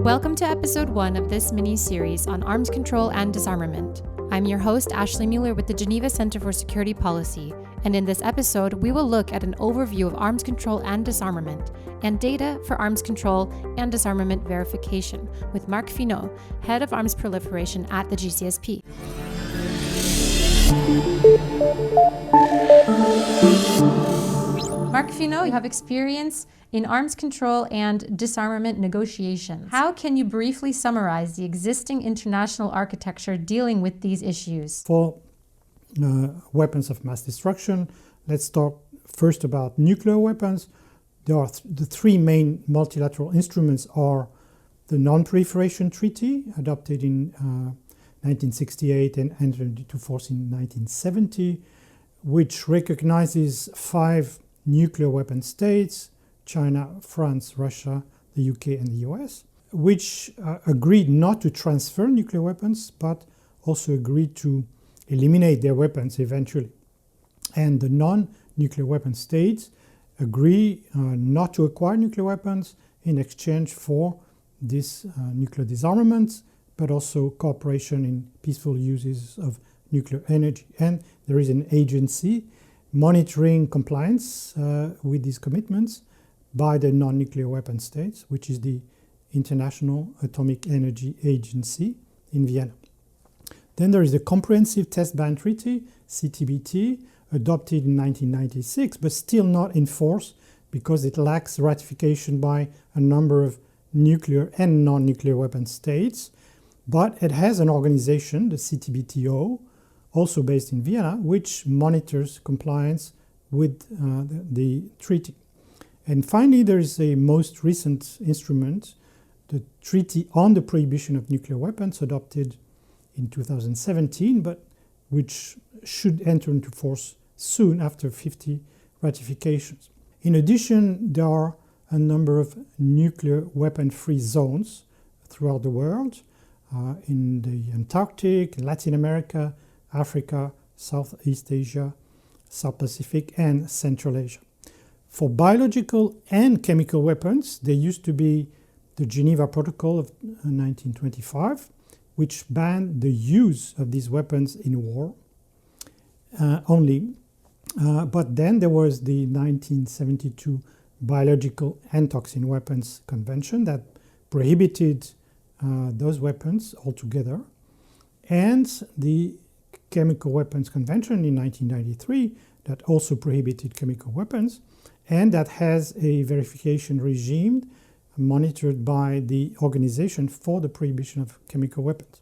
Welcome to episode 1 of this mini-series on arms control and disarmament. I'm your host, Ashley Müller with the Geneva Center for Security Policy, and in this episode, we will look at an overview of arms control and disarmament, and data for arms control and disarmament verification with Marc Finaud, Head of Arms Proliferation at the GCSP. Marc Finaud, you have experience in arms control and disarmament negotiations. How can you briefly summarize the existing international architecture dealing with these issues? For weapons of mass destruction, let's talk first about nuclear weapons. There are the three main multilateral instruments are the Non-Proliferation Treaty, adopted in 1968 and entered into force in 1970, which recognizes 5 nuclear weapon states: China, France, Russia, the UK, and the US, which agreed not to transfer nuclear weapons, but also agreed to eliminate their weapons eventually. And the non-nuclear weapon states agree not to acquire nuclear weapons in exchange for this nuclear disarmament, but also cooperation in peaceful uses of nuclear energy. And there is an agency monitoring compliance with these commitments by the non-nuclear weapon states, which is the International Atomic Energy Agency in Vienna. Then there is the Comprehensive Test Ban Treaty, CTBT, adopted in 1996, but still not in force because it lacks ratification by a number of nuclear and non-nuclear weapon states. But it has an organization, the CTBTO, also based in Vienna, which monitors compliance with the treaty. And finally, there is a most recent instrument, the Treaty on the Prohibition of Nuclear Weapons, adopted in 2017, but which should enter into force soon after 50 ratifications. In addition, there are a number of nuclear weapon-free zones throughout the world, in the Antarctic, Latin America, Africa, Southeast Asia, South Pacific, and Central Asia. For biological and chemical weapons, there used to be the Geneva Protocol of 1925, which banned the use of these weapons in war only. But then there was the 1972 Biological and Toxin Weapons Convention that prohibited those weapons altogether, and the Chemical Weapons Convention in 1993 that also prohibited chemical weapons, and that has a verification regime monitored by the Organization for the Prohibition of Chemical Weapons,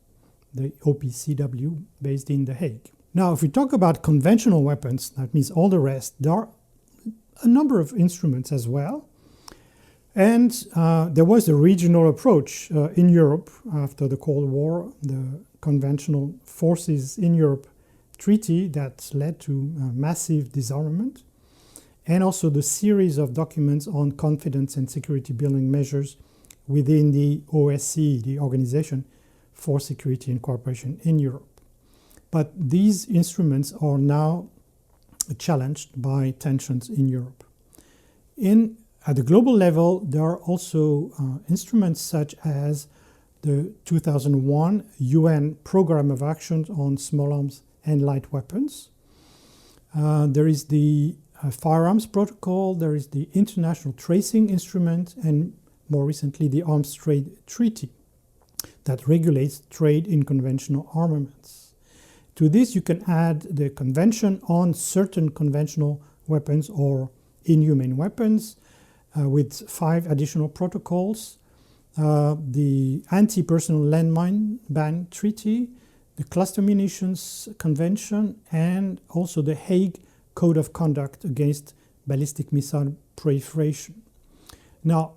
the OPCW, based in The Hague. Now, if we talk about conventional weapons, that means all the rest, there are a number of instruments as well. And there was a regional approach in Europe after the Cold War, the Conventional Forces in Europe Treaty that led to massive disarmament, and also the series of documents on confidence and security building measures within the OSCE, the Organization for Security and Cooperation in Europe. But these instruments are now challenged by tensions in Europe. At the global level, there are also instruments such as the 2001 UN Programme of Action on Small Arms and Light Weapons. There is the Firearms Protocol, there is the International Tracing Instrument, and more recently the Arms Trade Treaty that regulates trade in conventional armaments. To this, you can add the Convention on Certain Conventional Weapons or Inhumane Weapons, with 5 additional protocols, the Anti-Personal Landmine Ban Treaty, the Cluster Munitions Convention, and also the Hague Code of Conduct against ballistic missile proliferation. Now,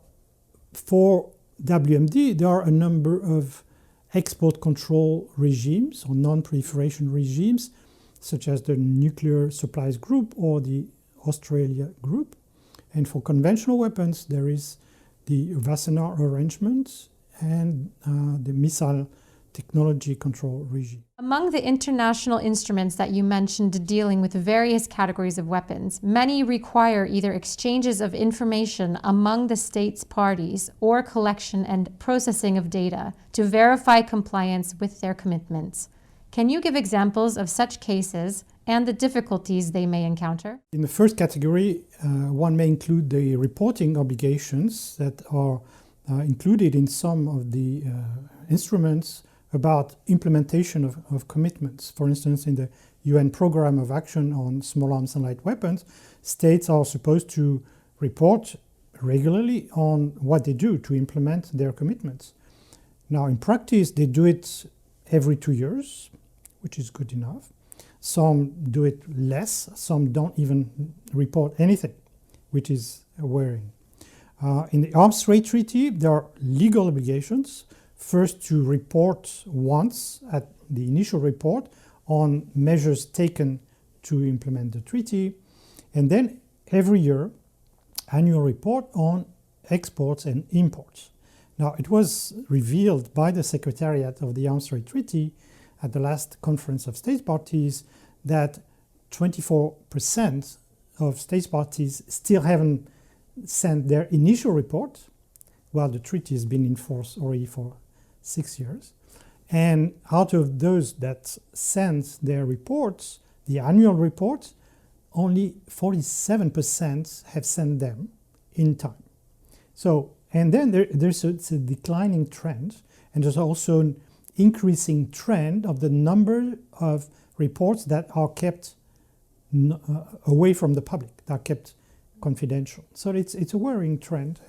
for WMD, there are a number of export control regimes or non-proliferation regimes, such as the Nuclear Supplies Group or the Australia Group. And for conventional weapons, there is the Wassenaar Arrangement and the Missile technology control regime. Among the international instruments that you mentioned dealing with various categories of weapons, many require either exchanges of information among the states parties or collection and processing of data to verify compliance with their commitments. Can you give examples of such cases and the difficulties they may encounter? In the first category, one may include the reporting obligations that are included in some of the instruments about implementation of commitments. For instance, in the UN Programme of Action on Small Arms and Light Weapons, states are supposed to report regularly on what they do to implement their commitments. Now, in practice, they do it every 2 years, which is good enough. Some do it less, some don't even report anything, which is worrying. In the Arms Trade Treaty, there are legal obligations. First, to report once at the initial report on measures taken to implement the treaty, and then every year, annual report on exports and imports. Now, it was revealed by the Secretariat of the Arms Trade Treaty at the last Conference of States Parties that 24% of states parties still haven't sent their initial report, while the treaty has been in force already for 6 years. And out of those that sent their reports, the annual reports, only 47% have sent them in time. So, and then there's a declining trend, and there's also an increasing trend of the number of reports that are kept away from the public, that are kept confidential. So it's a worrying trend,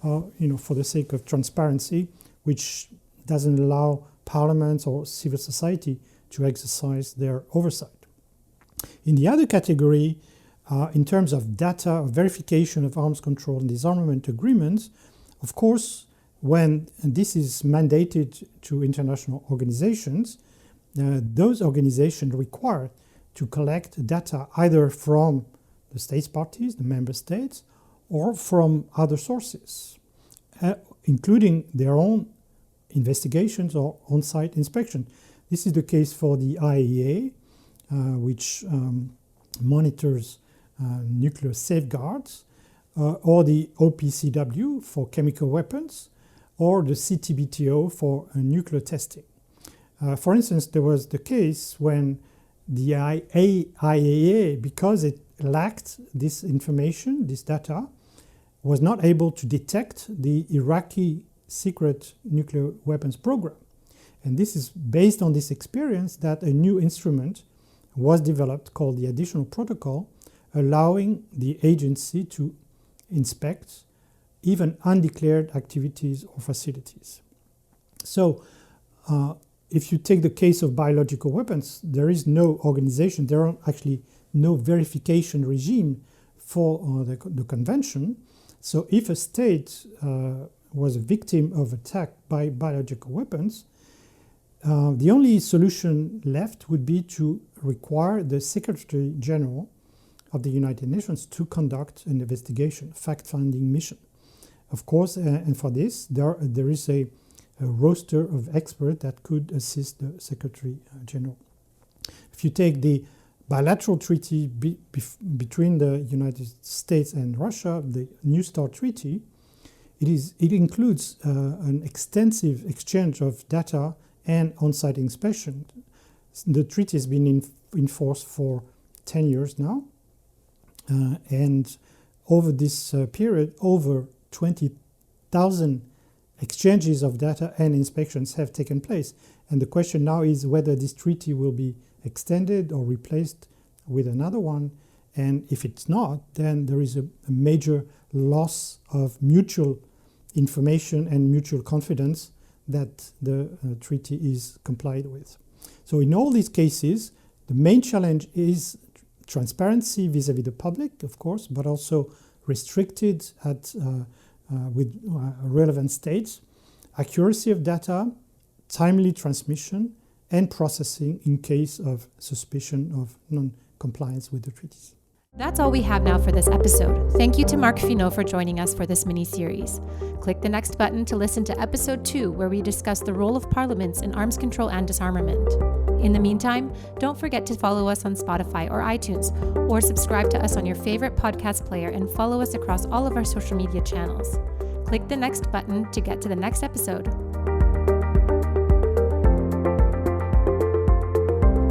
for the sake of transparency, which doesn't allow parliaments or civil society to exercise their oversight. In the other category, in terms of data verification of arms control and disarmament agreements, of course, when this is mandated to international organizations, those organizations require to collect data either from the states parties, the member states, or from other sources, including their own investigations or on-site inspection. This is the case for the IAEA, which monitors nuclear safeguards, or the OPCW for chemical weapons, or the CTBTO for nuclear testing. For instance, there was the case when the IAEA, because it lacked this information, this data, was not able to detect the Iraqi secret nuclear weapons program. And this is based on this experience that a new instrument was developed called the Additional Protocol, allowing the agency to inspect even undeclared activities or facilities. So if you take the case of biological weapons, there is no organization, there are actually no verification regime for the convention. So if a state was a victim of attack by biological weapons, the only solution left would be to require the Secretary General of the United Nations to conduct an investigation, fact-finding mission. Of course, and for this, there is a roster of experts that could assist the Secretary General. If you take the bilateral treaty between the United States and Russia, the New START treaty, it includes an extensive exchange of data and on-site inspection. The treaty has been in force for 10 years now, and over this period, over 20,000 exchanges of data and inspections have taken place. And the question now is whether this treaty will be extended or replaced with another one. And if it's not, then there is a major loss of mutual information and mutual confidence that the treaty is complied with. So in all these cases, the main challenge is transparency vis-à-vis the public, of course, but also restricted with relevant states, accuracy of data, timely transmission, and processing in case of suspicion of non-compliance with the treaties. That's all we have now for this episode. Thank you to Marc Finaud for joining us for this mini-series. Click the next button to listen to episode 2, where we discuss the role of parliaments in arms control and disarmament. In the meantime, don't forget to follow us on Spotify or iTunes, or subscribe to us on your favorite podcast player and follow us across all of our social media channels. Click the next button to get to the next episode.